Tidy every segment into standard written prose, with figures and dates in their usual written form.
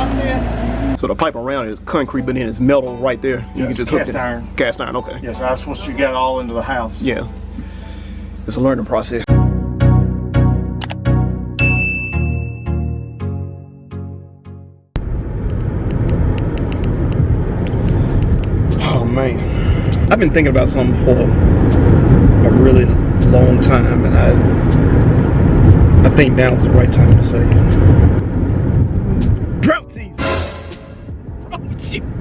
I said. So the pipe around it is concrete, but then it's metal right there. You can just hook it. Cast iron. Cast iron, okay. Yes, that's what you got all into the house. Yeah. It's a learning process. Oh man, I've been thinking about something for a really long time, and I think now is the right time to say it. Drought season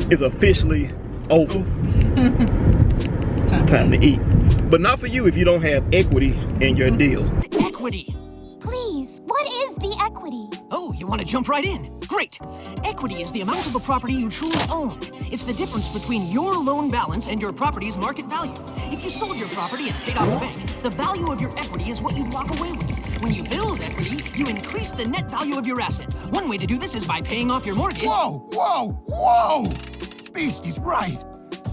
is officially over. It's Time to eat. But not for you if you don't have equity in your deals. Equity. Please, what is the equity? Oh, you want to jump right in? Great. Equity is the amount of a property you truly own. It's the difference between your loan balance and your property's market value. If you sold your property and paid off the bank, the value of your equity is what you walk away with. When you build equity, you increase the net value of your asset. One way to do this is by paying off your mortgage. Whoa, whoa, whoa! Beastie's right.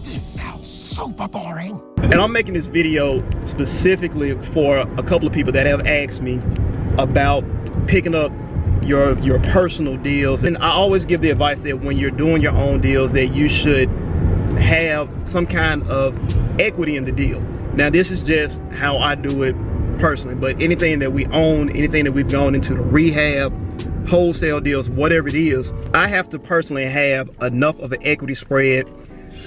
This sounds super boring. And I'm making this video specifically for a couple of people that have asked me about picking up your personal deals. And I always give the advice that when you're doing your own deals that you should have some kind of equity in the deal. Now this is just how I do it personally, but anything that we own, anything that we've gone into the rehab, wholesale deals, whatever it is, I have to personally have enough of an equity spread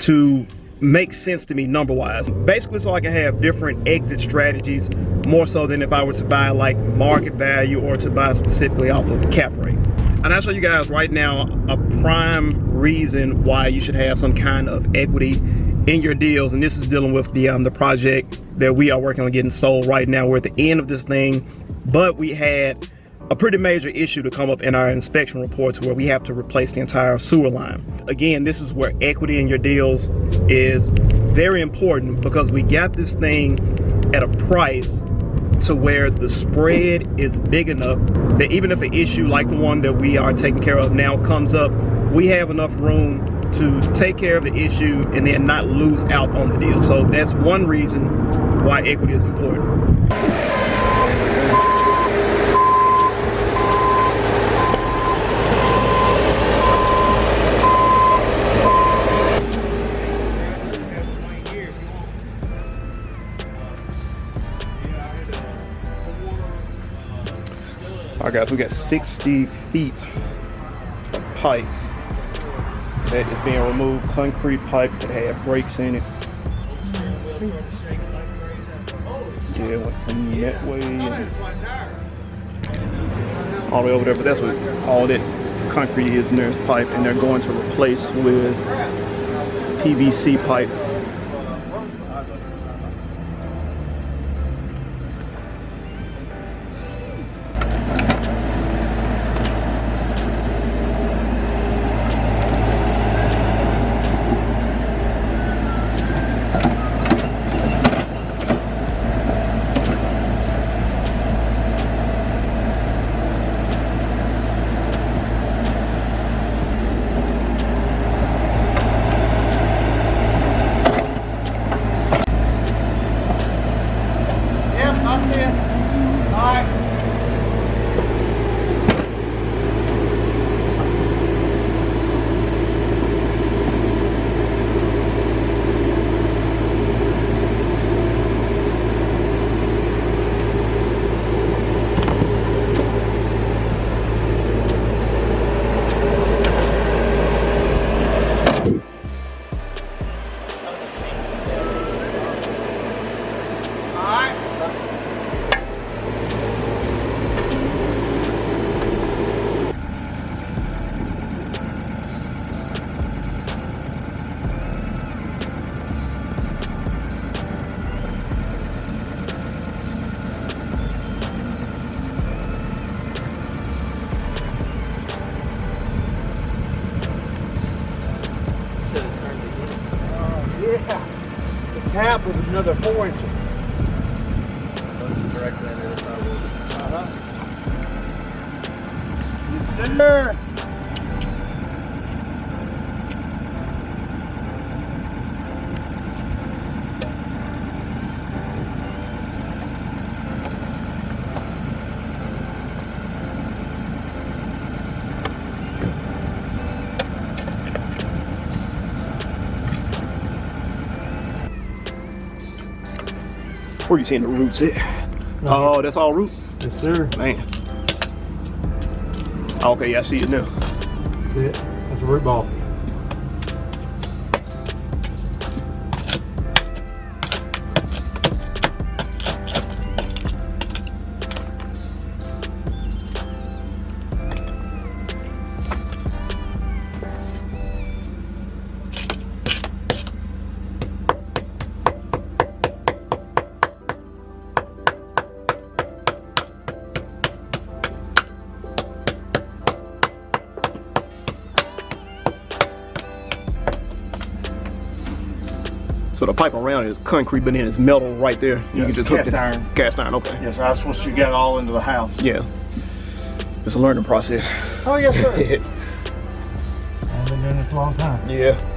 to make sense to me number-wise. Basically so I can have different exit strategies, more so than if I were to buy like market value or to buy specifically off of cap rate. And I'll show you guys right now a prime reason why you should have some kind of equity in your deals. And this is dealing with the project that we are working on getting sold right now. We're at the end of this thing, but we had a pretty major issue to come up in our inspection reports where we have to replace the entire sewer line. Again, this is where equity in your deals is very important because we got this thing at a price to where the spread is big enough that even if an issue like the one that we are taking care of now comes up, we have enough room to take care of the issue and then not lose out on the deal. So that's one reason why equity is important. All right guys, we got 60 feet of pipe that is being removed, concrete pipe that had breaks in it. Yeah, it went from that way and all the way over there, but that's what all that concrete is in there is pipe, and they're going to replace with PVC pipe. Yeah. The tap was another 4 inches. Directly under the sidewalk. Yes, sir. Where you seeing the roots at? Oh, that's all root? Yes, sir. Man. Okay, yeah, I see it now. Yeah, that's a root ball. So the pipe around it is concrete, but then it's metal right there. You Yeah, can just hook cast it. iron. Cast iron, okay. Yes, sir. That's what you got all into the house. Yeah. It's a learning process. Oh, yes, sir. I've been doing this a long time. Yeah.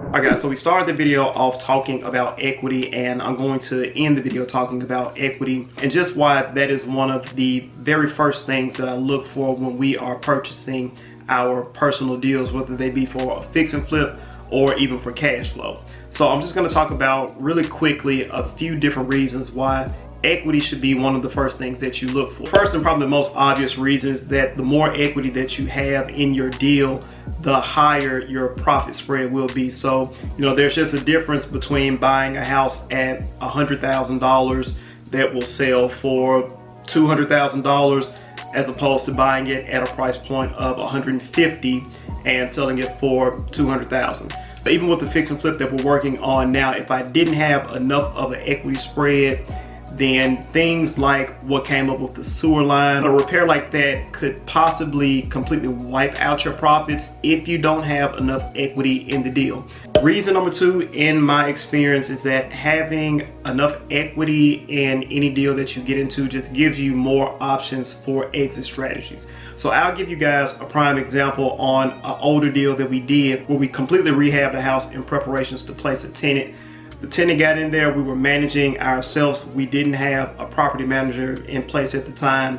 Alright guys, so we started the video off talking about equity, and I'm going to end the video talking about equity and just why that is one of the very first things that I look for when we are purchasing our personal deals, whether they be for a fix and flip or even for cash flow. So I'm just going to talk about really quickly a few different reasons why equity should be one of the first things that you look for. First, and probably the most obvious reason, is that the more equity that you have in your deal, the higher your profit spread will be. So, you know, there's just a difference between buying a house at $100,000 that will sell for $200,000 as opposed to buying it at a price point of $150,000 and selling it for $200,000. So even with the fix and flip that we're working on now, if I didn't have enough of an equity spread, then things like what came up with the sewer line, a repair like that could possibly completely wipe out your profits if you don't have enough equity in the deal. Reason number two, in my experience, is that having enough equity in any deal that you get into just gives you more options for exit strategies. So I'll give you guys a prime example on an older deal that we did where we completely rehabbed the house in preparations to place a tenant. The tenant got in there, we were managing ourselves. We didn't have a property manager in place at the time.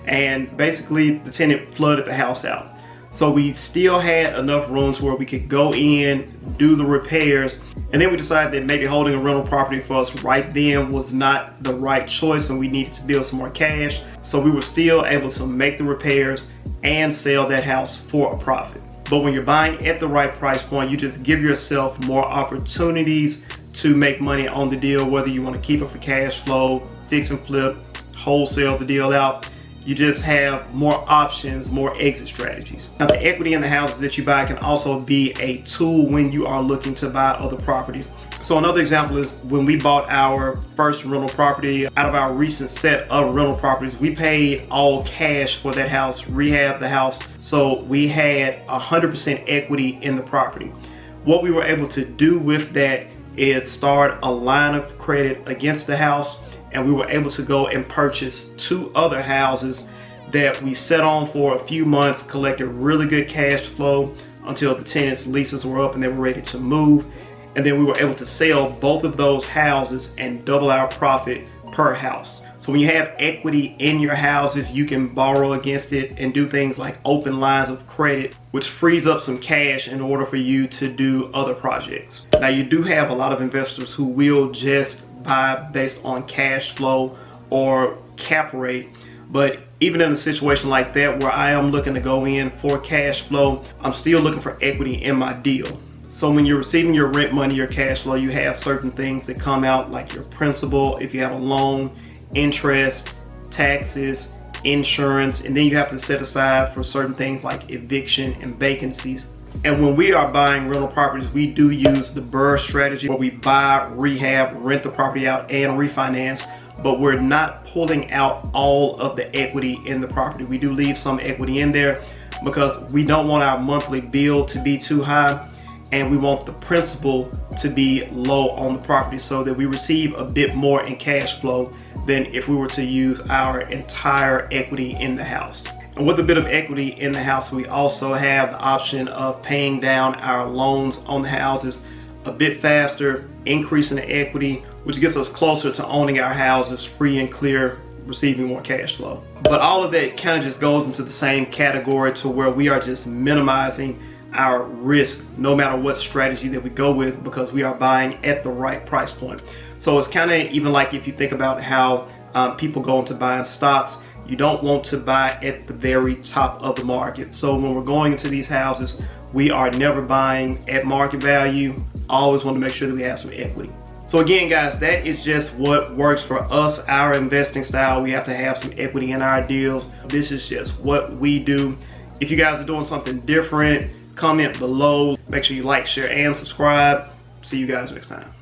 And basically the tenant flooded the house out. So we still had enough rooms where we could go in, do the repairs. And then we decided that maybe holding a rental property for us right then was not the right choice and we needed to build some more cash. So we were still able to make the repairs and sell that house for a profit. But when you're buying at the right price point, you just give yourself more opportunities to make money on the deal, whether you want to keep it for cash flow, fix and flip, wholesale the deal out. You just have more options, more exit strategies. Now, the equity in the houses that you buy can also be a tool when you are looking to buy other properties. So another example is when we bought our first rental property. Out of our recent set of rental properties, we paid all cash for that house, rehabbed the house. So we had 100% equity in the property. What we were able to do with that is start a line of credit against the house, and we were able to go and purchase 2 other houses that we set on for a few months, collected really good cash flow until the tenants' leases were up and they were ready to move. And then we were able to sell both of those houses and double our profit per house. So when you have equity in your houses, you can borrow against it and do things like open lines of credit, which frees up some cash in order for you to do other projects. Now, you do have a lot of investors who will just buy based on cash flow or cap rate. But even in a situation like that where I am looking to go in for cash flow, I'm still looking for equity in my deal. So when you're receiving your rent money, your cash flow, you have certain things that come out like your principal, if you have a loan, interest, taxes, insurance, and then you have to set aside for certain things like eviction and vacancies. And when we are buying rental properties, we do use the BRRRR strategy where we buy, rehab, rent the property out, and refinance, but we're not pulling out all of the equity in the property. We do leave some equity in there, because we don't want our monthly bill to be too high, and we want the principal to be low on the property so that we receive a bit more in cash flow than if we were to use our entire equity in the house. And with a bit of equity in the house, we also have the option of paying down our loans on the houses a bit faster, increasing the equity, which gets us closer to owning our houses free and clear, receiving more cash flow. But all of that kind of just goes into the same category to where we are just minimizing our risk no matter what strategy that we go with, because we are buying at the right price point. So it's kind of even like if you think about how people go into buying stocks, you don't want to buy at the very top of the market. So when we're going into these houses, we are never buying at market value. Always want to make sure that we have some equity. So again, guys, that is just what works for us, our investing style. We have to have some equity in our deals. This is just what we do. If you guys are doing something different, comment below. Make sure you like, share, and subscribe. See you guys next time.